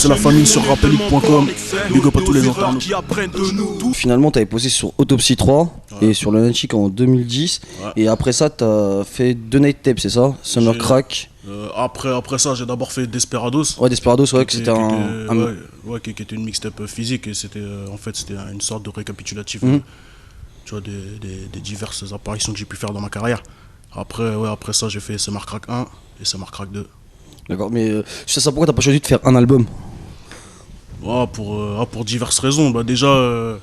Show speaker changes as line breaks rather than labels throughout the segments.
c'est la famille sur rapelique.com. Big up à tous les internautes.
Finalement, t'avais posé sur Autopsy 3 et sur Lunatic en 2010. Et après ça, t'as fait 2 night tapes, c'est ça? Summer Crack.
Après ça, j'ai d'abord fait Desperados.
Ouais, Desperados, ouais, que c'était
qui était une mixtape physique et c'était en fait c'était une sorte de récapitulatif tu vois, des diverses apparitions que j'ai pu faire dans ma carrière. Après ça, j'ai fait Summer Crack 1 et Summer Crack 2.
D'accord, mais je sais ça, pourquoi t'as pas choisi de faire un album?
Pour diverses raisons. Bah déjà,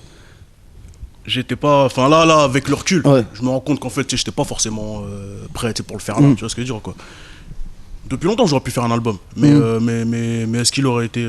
j'étais pas. Enfin là, avec le recul, je me rends compte qu'en fait, j'étais pas forcément prêt pour le faire là. Tu vois ce que je veux dire, quoi. Depuis longtemps, j'aurais pu faire un album, mais est-ce qu'il aurait été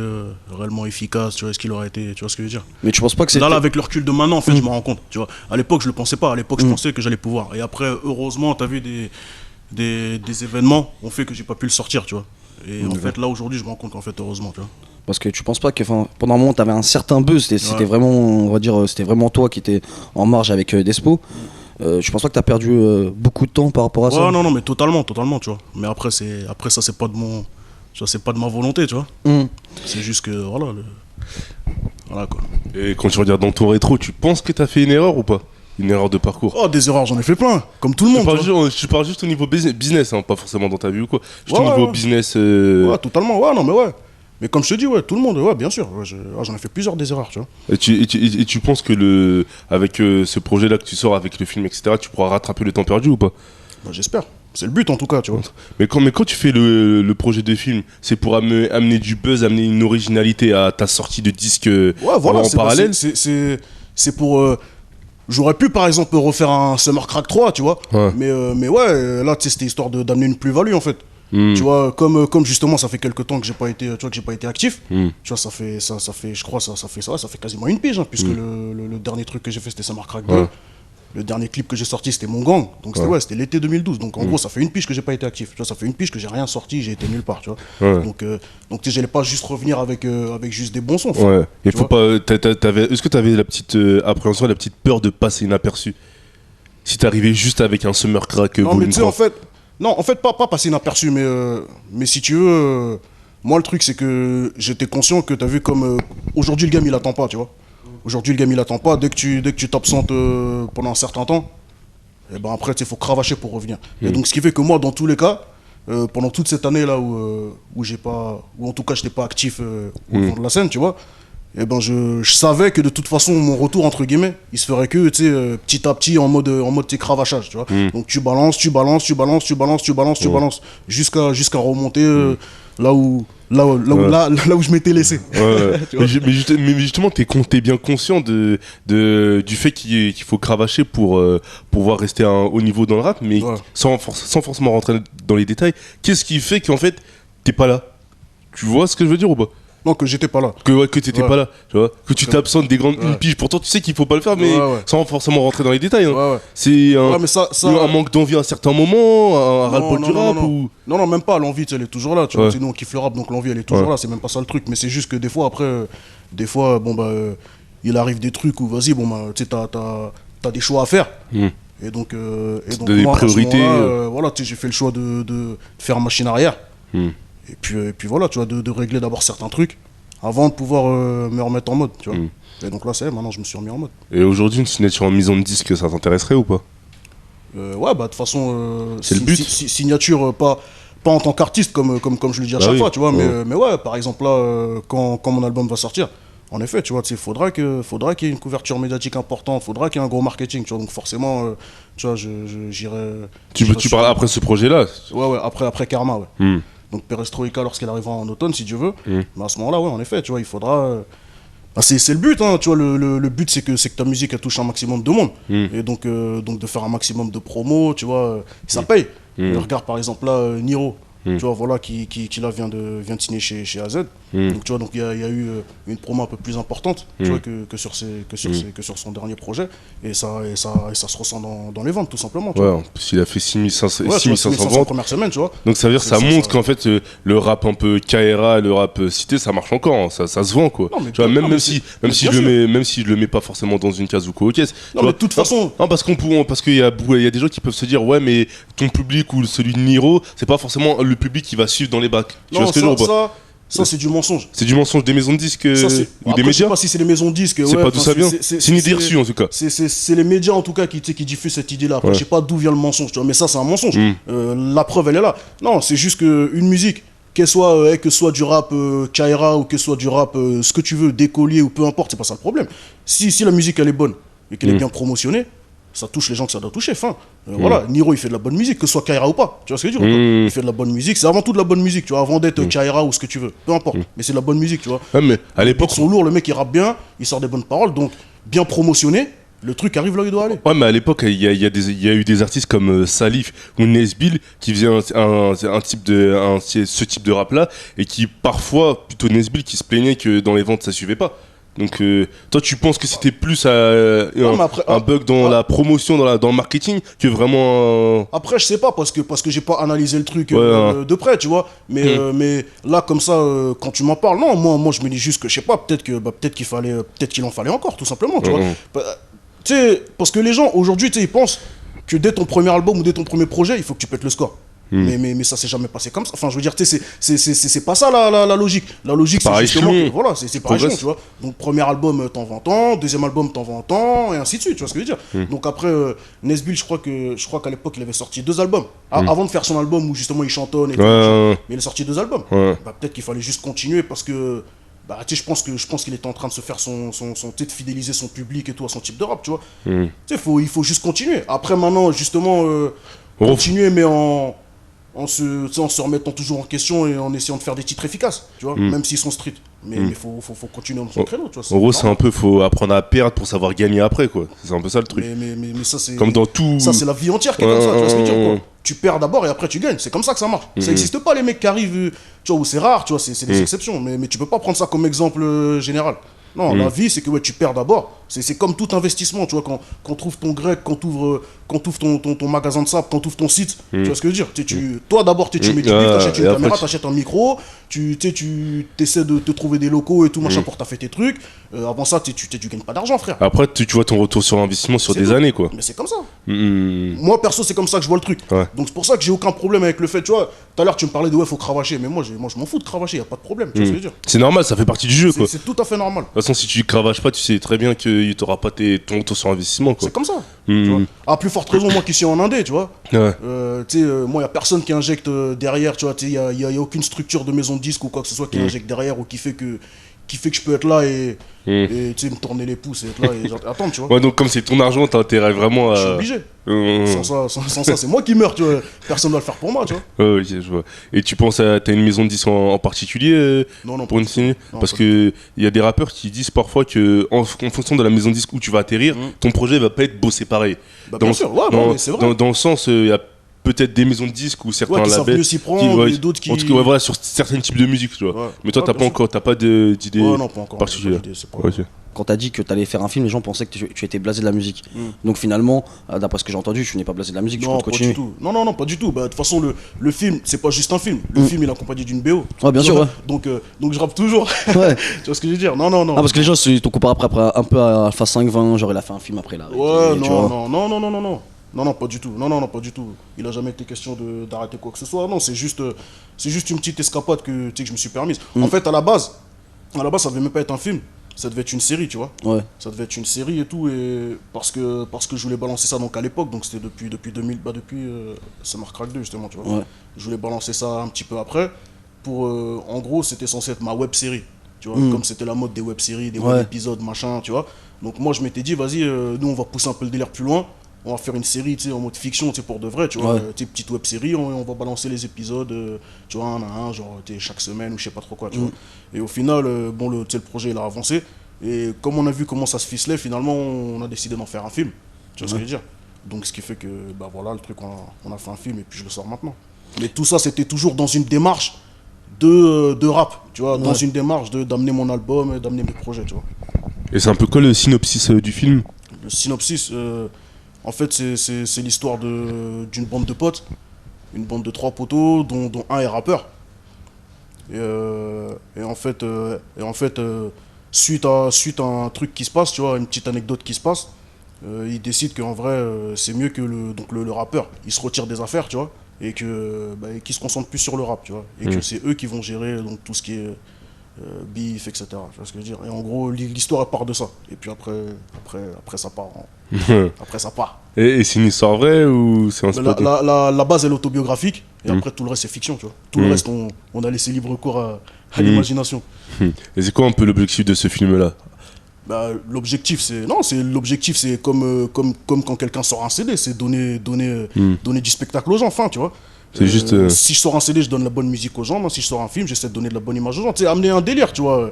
réellement efficace, tu vois, est-ce qu'il aurait été, tu vois ce que je veux dire?
Mais tu penses pas que c'est
là avec le recul de maintenant, en fait, je me rends compte, tu vois. À l'époque, je le pensais pas. À l'époque, je pensais que j'allais pouvoir. Et après, heureusement, t'as vu des événements ont fait que j'ai pas pu le sortir, tu vois. Et en fait, là aujourd'hui, je me rends compte qu'en fait, heureusement, tu vois.
Parce que tu penses pas que pendant un moment, t'avais un certain buzz, c'était vraiment, on va dire, c'était vraiment toi qui étais en marge avec Despo. Je pense pas que t'as perdu beaucoup de temps par rapport à ça.
Non, mais totalement, tu vois. Mais après ça, c'est pas de mon, tu vois, c'est pas de ma volonté, tu vois. C'est juste que voilà quoi.
Et quand tu regardes dans ton rétro, tu penses que t'as fait une erreur ou pas? Une erreur de parcours?
Oh, des erreurs, j'en ai fait plein, comme tout le monde.
Je parle juste au niveau business, hein, pas forcément dans ta vie ou quoi. Juste au niveau business.
Ouais, totalement, non mais ouais. Mais comme je te dis, tout le monde, bien sûr. J'en ai fait plusieurs des erreurs, tu vois.
Et tu penses que avec ce projet-là que tu sors, avec le film, etc., tu pourras rattraper le temps perdu ou pas?
Bah, j'espère. C'est le but en tout cas, tu vois.
Mais quand tu fais le projet de film, c'est pour amener du buzz, amener une originalité à ta sortie de disque en parallèle.
C'est pour... J'aurais pu par exemple refaire un Summer Crack 3, tu vois. Mais là, tu sais, c'était histoire d'amener une plus-value en fait. Tu vois, comme justement ça fait quelques temps que j'ai pas été actif, tu vois, ça fait je crois ça fait quasiment une pige, hein, puisque le dernier truc que j'ai fait c'était Summer Crack 2. Le dernier clip que j'ai sorti c'était Mon Gang, donc c'était l'été 2012, donc en gros ça fait une pige que j'ai pas été actif, tu vois, ça fait une pige que j'ai rien sorti, j'ai été nulle part, tu vois. Donc tu sais, j'allais pas juste revenir avec juste des bons sons.
Il faut pas est-ce que t'avais la petite appréhension, la petite peur de passer inaperçu si t'arrivais juste avec un Summer Crack
non, mais tu sais,
volume 3?
pas passer inaperçu, mais si tu veux, moi le truc c'est que j'étais conscient que t'as vu comme aujourd'hui le game il attend pas, tu vois. Aujourd'hui le game il attend pas, dès que tu t'absentes pendant un certain temps, et ben après il faut cravacher pour revenir. Et donc ce qui fait que moi dans tous les cas, pendant toute cette année là où en tout cas j'étais pas actif au devant de la scène, tu vois. Et ben je savais que de toute façon mon retour entre guillemets il se ferait que tu sais petit à petit en mode cravachage, tu vois. Donc tu balances jusqu'à remonter là où je m'étais laissé.
mais justement t'es bien conscient du fait qu'il faut cravacher pour pouvoir rester à un haut niveau dans le rap, mais sans forcément rentrer dans les détails. Qu'est-ce qui fait qu'en fait t'es pas là? Tu vois ce que je veux dire ou pas?
Non, que j'étais pas là.
Que t'étais pas là, tu vois. Que tu t'absentes des grandes une pige. Pourtant, tu sais qu'il faut pas le faire, mais sans forcément rentrer dans les détails. Hein. C'est un manque d'envie à un certain moment, un ras-le-bol du rap ou...
Non, même pas. L'envie, elle est toujours là. Tu vois, nous, on kiffe le rap, donc l'envie, elle est toujours là. C'est même pas ça le truc. Mais c'est juste que des fois, après, il arrive des trucs où, vas-y, tu sais, t'as des choix à faire. Et donc
des
moi,
priorités.
Voilà, tu sais, j'ai fait le choix de faire machine arrière. Et puis voilà, tu vois, de régler d'abord certains trucs avant de pouvoir me remettre en mode, tu vois. Et donc là, maintenant je me suis remis en mode.
Et aujourd'hui, une signature en maison de disque, ça t'intéresserait ou pas?
Ouais, bah de toute façon,
c'est le but.
Signature, pas en tant qu'artiste, comme je le dis à chaque fois, tu vois, mais ouais, par exemple là, quand mon album va sortir, en effet, tu vois, faudra qu'il y ait une couverture médiatique importante, faudra qu'il y ait un gros marketing, tu vois, donc forcément, tu vois, j'irai...
Tu parles après ce projet-là?
Ouais, après Karma, ouais. Donc Perestroïka lorsqu'elle arrivera en automne, si Dieu veut. Mais à ce moment-là, ouais, en effet, tu vois, il faudra... c'est le but, hein, tu vois, le but c'est que ta musique elle touche un maximum de monde. Et donc de faire un maximum de promos, tu vois, ça paye. Regarde par exemple là, Niro, tu vois, voilà, qui là vient de signer chez AZ. Donc tu vois, il y a eu une promo un peu plus importante, tu vois, que sur son dernier projet. Et ça se ressent dans les ventes, tout simplement. Tu vois.
En plus, il a fait 6500
ventes première semaine, tu vois.
Donc ça veut dire ça montre qu'en fait le rap un peu KRA, le rap cité, ça marche encore, hein. Ça se vend quoi. Non, tu vois, même si je le mets pas forcément dans une case ou quoi,
non, mais de toute façon.
Non, parce qu'il y a des gens qui peuvent se dire ouais, mais ton public ou celui de Niro, c'est pas forcément le public qui va suivre dans les bacs. Tu vois ce que je veux dire?
Ça, c'est du mensonge.
C'est du mensonge des maisons de disques
Ça,
ou des
après, je sais
médias.
pas si c'est les maisons de disques.
C'est
ouais,
pas d'où ça vient. C'est une idée
c'est-
reçue en tout cas.
C'est les médias en tout cas qui diffusent cette idée-là. Après,
Ouais.
je sais pas d'où vient le mensonge, tu vois, mais ça, c'est un mensonge.
Mm.
La preuve, elle est là. Non, c'est juste qu'une musique, que ce soit du rap Kaira ou que ce soit du rap ce que tu veux, d'écolier ou peu importe, c'est pas ça le problème. Si la musique elle est bonne et qu'elle est bien promotionnée, ça touche les gens que ça doit toucher. Fin. Voilà, Niro il fait de la bonne musique, que ce soit Kaira ou pas. Tu vois ce que je veux dire ou pas. Il fait de la bonne musique, c'est avant tout de la bonne musique, tu vois, avant d'être Kaira ou ce que tu veux. Peu importe, mais c'est de la bonne musique, tu vois.
Ouais, mais à
Les
l'époque.
beats sont lourds, le mec il rappe bien, il sort des bonnes paroles, donc bien promotionné, le truc arrive là où il doit aller.
Ouais, mais à l'époque, il y a eu des artistes comme Salif ou Nesbill qui faisaient ce type de rap-là et qui, parfois, plutôt Nesbill, qui se plaignait que dans les ventes, ça suivait pas. Donc, toi, tu penses que c'était plus un bug dans la promotion, dans le marketing, que vraiment.
Après, je sais pas, parce que j'ai pas analysé le truc
Ouais.
de près, tu vois. Mais là, comme ça, quand tu m'en parles, non, moi, je me dis juste que, je sais pas, peut-être qu'il en fallait encore, tout simplement, tu vois. Tu sais, parce que les gens, aujourd'hui, tu sais, ils pensent que dès ton premier album ou dès ton premier projet, il faut que tu pètes le score. Mais ça s'est jamais passé comme ça. Enfin, je veux dire, tu sais, c'est pas ça la logique. La logique, c'est
Par
justement
échelon.
que, voilà, c'est par échelon, tu vois. Donc, premier album, t'en vends tant, deuxième album, t'en vends tant, et ainsi de suite, tu vois ce que je veux dire. Donc, après, Nesbill, je crois qu'à l'époque, il avait sorti 2 albums. Avant de faire son album où justement il chantonne et tout, mais il a sorti 2 albums.
Ouais.
Bah, peut-être qu'il fallait juste continuer parce que. Bah, tu sais, je pense qu'il était en train de se faire tu sais, de fidéliser son public et tout à son type de rap, tu vois. Tu sais, il faut juste continuer. Après, maintenant, justement, continuer, mais tu sais, en se remettant toujours en question et en essayant de faire des titres efficaces, tu vois, même s'ils sont street. Mais faut continuer dans son créneau, tu vois.
En gros, c'est un peu, faut apprendre à perdre pour savoir gagner après, quoi. C'est un peu ça le truc.
Mais ça, c'est.
Comme dans tout.
Ça, c'est la vie entière qui est comme ça, tu vois ce que je veux dire, quoi. Tu perds d'abord et après tu gagnes. C'est comme ça que ça marche. Ça n'existe pas, les mecs qui arrivent, tu vois, où c'est rare, tu vois, c'est des exceptions. Mais tu peux pas prendre ça comme exemple général. Non, la vie, c'est que ouais, tu perds d'abord. C'est comme tout investissement, tu vois, quand tu ouvres ton grec, quand tu ouvres ton magasin de sable, quand tu ouvres ton site, tu vois ce que je veux dire. Toi, d'abord, tu mets du bif, t'achètes une caméra, t'achètes un micro, tu essaies de te trouver des locaux et tout, machin, pour t'affaire tes trucs. Avant ça, tu gagnes pas d'argent, frère.
Après, tu vois ton retour sur investissement sur des années, quoi.
Mais c'est comme ça. Moi, perso, c'est comme ça que je vois le truc.
Ouais.
Donc, c'est pour ça que j'ai aucun problème avec le fait, tu vois. Tout à l'heure, tu me parlais de ouais, faut cravacher. Mais moi, je m'en fous de cravacher, y a pas de problème, tu vois ce que je veux dire.
C'est normal, ça fait partie du jeu, quoi.
C'est tout à fait normal.
De toute façon, si tu cravaches pas, tu sais très bien que tu n'auras pas ton retour sur investissement, quoi.
C'est comme ça. Tu vois. À plus forte raison, moi qui suis en Indé, tu vois.
Ouais.
Tu sais, moi, il n'y a personne qui injecte derrière, tu vois. Il n'y a aucune structure de maison de disque ou quoi que ce soit qui injecte derrière ou qui fait que je peux être là et tu sais, me tourner les pouces et être là et attendre, tu vois.
Ouais, donc comme c'est ton argent, t'as intérêt vraiment à.
Je suis obligé. Sans ça, c'est moi qui meurs, tu vois. Personne ne va le faire pour moi, tu vois.
Ouais, ok, je vois. Et tu penses à. T'as une maison de disques en particulier
Non,
pour une signe?
Non,
Parce
pas
que il y a des rappeurs qui disent parfois que en fonction de la maison de disque où tu vas atterrir, ton projet va pas être bossé pareil.
Bah, bien sûr, ouais, mais c'est vrai.
Dans le sens, il y a peut-être des maisons de disques ou certains
Ouais, qui savent
labels
mieux s'y prendre, et d'autres qui.
En tout cas, ouais, voilà, sur certains types de musique, tu vois.
Ouais.
Mais toi,
Ouais,
t'as
bien
pas
sûr.
encore, t'as pas d'idée
Ouais, non, pas encore.
particulière.
J'ai pas d'idée, c'est pas-
Ok.
Quand t'as dit que t'allais faire un film, les gens pensaient que tu étais blasé de la musique. Donc finalement, d'après ce que j'ai entendu, tu n'es pas blasé de la musique, tu
Non,
peux
pas
continuer.
du tout. Non, pas du tout. Bah, de toute façon, le film, c'est pas juste un film. Le film, il est accompagné d'une BO.
Ouais, bien sûr, ouais.
Donc je rappe toujours.
Ouais.
Tu vois ce que je veux dire? Non.
Ah, parce que les gens t'ont comparé après un peu à Alpha 520, genre il a fait un film après là.
Ouais, non. Non, pas du tout. Non, pas du tout. Il a jamais été question d'arrêter quoi que ce soit. Non, c'est juste une petite escapade que, tu sais, que je me suis permise. En fait, à la base, ça devait même pas être un film. Ça devait être une série, tu vois.
Ouais.
Ça devait être une série et tout. Et parce que je voulais balancer ça donc à l'époque. Donc c'était depuis 2000, depuis Summer Crack 2, justement, tu vois.
Ouais.
Je voulais balancer ça un petit peu après. En gros, c'était censé être ma web série. Tu vois, comme c'était la mode des web séries, des web épisodes, machin, tu vois. Donc moi, je m'étais dit, vas-y, nous, on va pousser un peu le délire plus loin. On va faire une série, tu sais, en mode fiction, tu sais, pour de vrai, tu vois.
Ouais.
Tu sais, petite web série, on va balancer les épisodes, tu vois, un à un, genre, tu sais, chaque semaine ou je sais pas trop quoi, tu vois. Et au final, tu sais, le projet, il a avancé. Et comme on a vu comment ça se ficelait, finalement, on a décidé d'en faire un film. Tu vois ce que je veux dire? Donc, ce qui fait que, bah voilà, le truc, on a fait un film et puis je le sors maintenant. Mais tout ça, c'était toujours dans une démarche de rap, tu vois, dans une démarche d'amener mon album, d'amener mes projets, tu vois.
Et c'est un peu quoi le synopsis du film?
Le synopsis, en fait, c'est l'histoire d'une bande de potes, une bande de 3 poteaux, dont un est rappeur. Et en fait, suite à un truc qui se passe, tu vois, une petite anecdote qui se passe, il décide qu'en vrai, c'est mieux que le rappeur, il se retire des affaires, tu vois, et qui se concentrent plus sur le rap, tu vois. Et que c'est eux qui vont gérer donc, tout ce qui est beef, etc. Tu vois ce que je veux dire. Et en gros, l'histoire elle part de ça. Et puis après ça part. Après ça part.
Et c'est une histoire vraie ou c'est un spot?
La base elle est autobiographique et après tout le reste c'est fiction, tu vois. Tout le reste on a laissé libre cours à l'imagination.
Et c'est quoi un peu l'objectif de ce film-là?
L'objectif c'est comme quand quelqu'un sort un CD, c'est donner du spectacle aux gens, enfin, tu vois.
C'est juste.
Si je sors un CD, je donne la bonne musique aux gens. Moi, si je sors un film, j'essaie de donner de la bonne image aux gens. Tu sais, amener un délire, tu vois.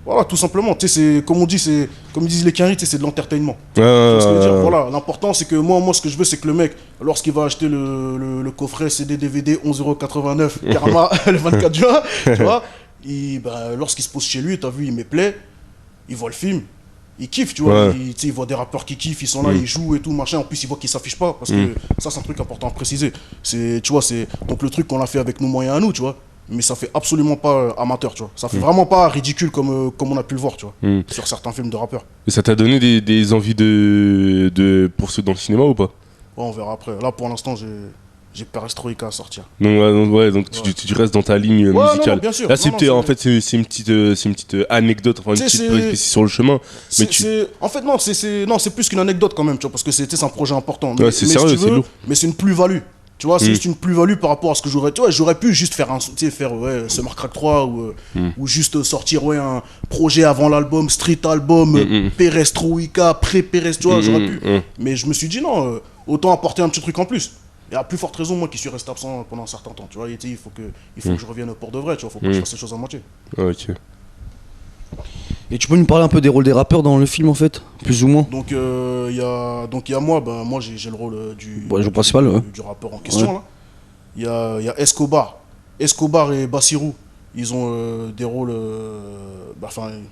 Voilà, tout simplement. Tu sais, c'est comme on dit, c'est comme ils disent les Quinri, c'est de l'entertainnement. Tu vois ce que je veux dire. Voilà, l'important c'est que moi, ce que je veux, c'est que le mec, lorsqu'il va acheter le coffret CD DVD 11,89 Karma le 24 juin, tu vois, lorsqu'il se pose chez lui, t'as vu, il met play, il voit le film. Ils kiffent, tu vois, ils voient des rappeurs qui kiffent, ils sont là, ils jouent et tout, machin. En plus, ils voient qu'ils s'affichent pas, parce que ça, c'est un truc important à préciser. Tu vois, c'est donc le truc qu'on a fait avec nos moyens à nous, tu vois. Mais ça fait absolument pas amateur, tu vois. Ça fait vraiment pas ridicule comme on a pu le voir, tu vois, sur certains films de rappeurs.
Et ça t'a donné des envies de poursuivre dans le cinéma ou pas?
Ouais, on verra après. Là, pour l'instant, j'ai Perestroïka à sortir.
Donc tu restes dans ta ligne musicale.
Non, bien sûr.
Là, en fait, c'est une petite anecdote, enfin une petite péripétie sur le chemin.
En fait, non, c'est plus qu'une anecdote quand même, tu vois, parce que c'est un projet important.
Ouais, c'est sérieux, c'est lourd.
Mais c'est une plus-value. Tu vois, c'est juste une plus-value par rapport à ce que j'aurais. Tu vois, j'aurais pu juste faire Summer Crack 3 ou juste sortir un projet avant l'album, street album, Perestroïka, pré-Perestroïka, j'aurais pu. Mais je me suis dit non, autant apporter un petit truc en plus. Et à plus forte raison, moi qui suis resté absent pendant un certain temps, tu vois, il faut que je revienne pour de vrai, tu vois, faut pas que je fasse les choses à moitié.
Ok.
Et tu peux nous parler un peu des rôles des rappeurs dans le film en fait, plus ou moins?
Donc il y a moi j'ai le rôle du
principal,
du rappeur en question là. Il y a Escobar et Bassirou, ils ont des rôles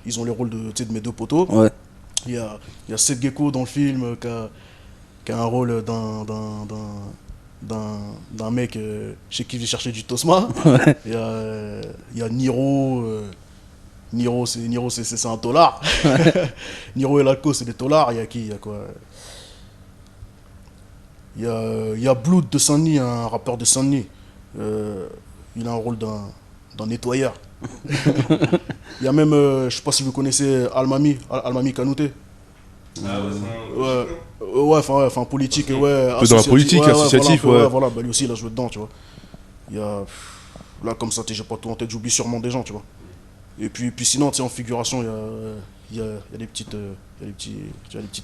ils ont les rôles de mes deux poteaux.
Ouais.
Il y a Seth Gecko dans le film qui a un rôle d'un mec chez qui je vais chercher du Tosma.
Ouais.
Il y a Niro. Niro, c'est un tolard. Niro et Laco, c'est des tolards. Il y a qui? Il y a quoi? Il y a Blood de Saint-Denis, un rappeur de Saint-Denis. Il a un rôle d'un nettoyeur. Il y a même, je sais pas si vous connaissez Almami Kanouté. Enfin politique,
un peu dans la politique, associatif,
voilà, lui aussi il a joué dedans, tu vois. Il y a, là comme ça, j'ai pas tout en tête, j'oublie sûrement des gens, tu vois. Et puis sinon, tu sais, en figuration, il y a des petites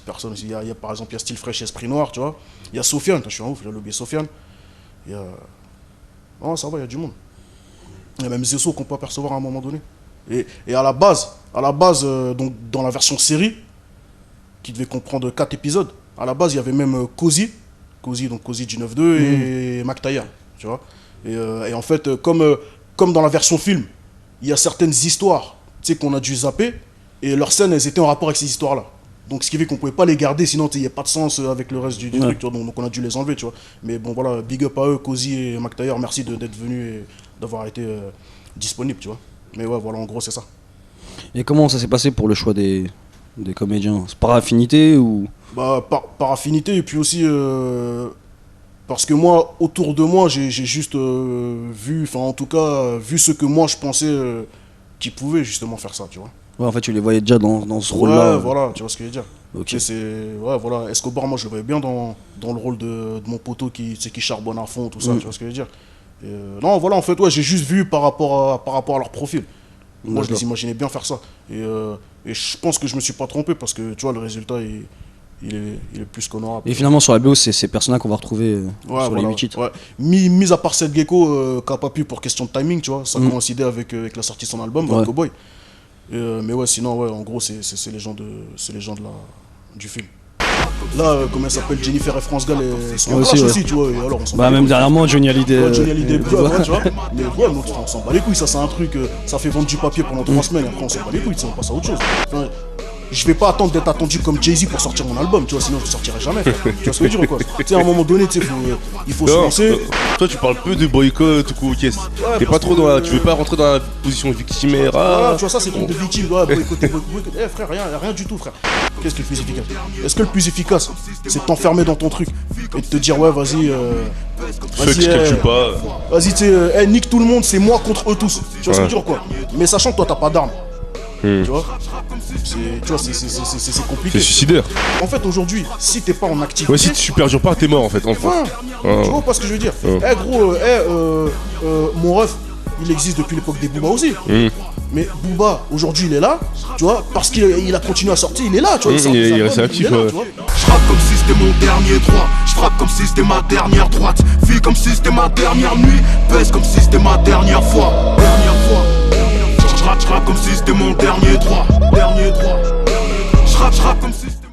personnes aussi. Il y a par exemple, il y a Style Fresh et Esprit Noir, tu vois. Il y a Sofiane, je suis un ouf, j'ai oublié Sofiane. Il y a... Non, ça va, il y a du monde. Il y a même Zesso qu'on peut apercevoir à un moment donné. Et à la base, donc dans la version série, qui devait comprendre 4 épisodes, à la base, il y avait même Cozy du 9-2 et Mac Taylor, tu vois. Et en fait, comme dans la version film, il y a certaines histoires, tu sais, qu'on a dû zapper, et leurs scènes, elles étaient en rapport avec ces histoires-là. Donc ce qui fait qu'on pouvait pas les garder, sinon il n'y a pas de sens avec le reste du truc, tu vois, donc on a dû les enlever, tu vois. Mais bon voilà, big up à eux, Cozy et Mac Taylor, merci d'être venus et d'avoir été disponibles, tu vois. Mais ouais, voilà, en gros, c'est ça.
Et comment ça s'est passé pour le choix des comédiens? C'est par affinité ou...
Par affinité, et puis aussi... parce que moi, autour de moi, j'ai juste vu ce que moi je pensais qu'ils pouvaient justement faire ça, tu vois.
Ouais, en fait, tu les voyais déjà dans ce rôle-là.
Ouais, voilà, tu vois ce que je veux dire.
Ok.
Voilà, Escobar, moi je le voyais bien dans le rôle de mon poteau qui charbonne à fond, tout ça, tu vois ce que je veux dire. Non, voilà, en fait, ouais, j'ai juste vu par rapport à leur profil. Moi, je les imaginais bien faire ça. Et je pense que je me suis pas trompé parce que, tu vois, le résultat, il est plus qu'honorable.
Et finalement, sur la BO, c'est ces personnages qu'on va retrouver sur les 8 titres.
Ouais. Mis à part Seth Gecko, qui n'a pas pu pour question de timing, tu vois, ça coïncidait avec la sortie de son album, Cowboy. Mais ouais, sinon, ouais, en gros, c'est les gens du film. Là, comment elle s'appelle, Jennifer et France Gall, elles sont aussi, tu vois. Et alors, on s'en
même dernièrement, Johnny Hallyday.
Johnny Hallyday, tu vois. Mais ouais, donc, on s'en bat les couilles, ça c'est un truc, ça fait vendre du papier pendant 3 semaines, et après on s'en bat les couilles, on passe à autre chose. Enfin, je vais pas attendre d'être attendu comme Jay-Z pour sortir mon album, tu vois, sinon je le sortirai jamais. Tu vois ce que je veux dire ou quoi? Tu sais, à un moment donné, tu sais, il faut se lancer.
Toi, tu parles peu de boycott ou quoi, qu'est-ce? T'es pas trop tu veux pas rentrer dans la position victimaire.
Voilà, tu vois, ça c'est truc de victime. Ouais, boycotter. Eh frère, rien du tout, frère. Qu'est-ce qui est le plus efficace? Est-ce que le plus efficace, c'est de t'enfermer dans ton truc et de te dire, ouais, vas-y, vas-y, tu sais, nique tout le monde, c'est moi contre eux tous. Tu vois ce que je veux dire, quoi? Mais sachant que toi, t'as pas d'armes. Tu vois, c'est compliqué.
C'est suicidaire.
En fait, aujourd'hui, si t'es pas en activité.
Ouais, si tu perdures pas, t'es mort en fait. Enfin.
Tu vois pas ce que je veux dire? Eh gros, mon ref, il existe depuis l'époque des Booba aussi. Mais Booba, aujourd'hui, il est là, tu vois, parce qu'il a continué à sortir, il est là, tu vois.
Il reste actif, ouais.
Je frappe comme si c'était mon dernier droit. Je frappe comme si c'était ma dernière droite. Vis comme si c'était ma dernière nuit. Pèse comme si c'était ma dernière fois. Je rappe comme si c'était mon dernier droit. Je rappe comme si c'était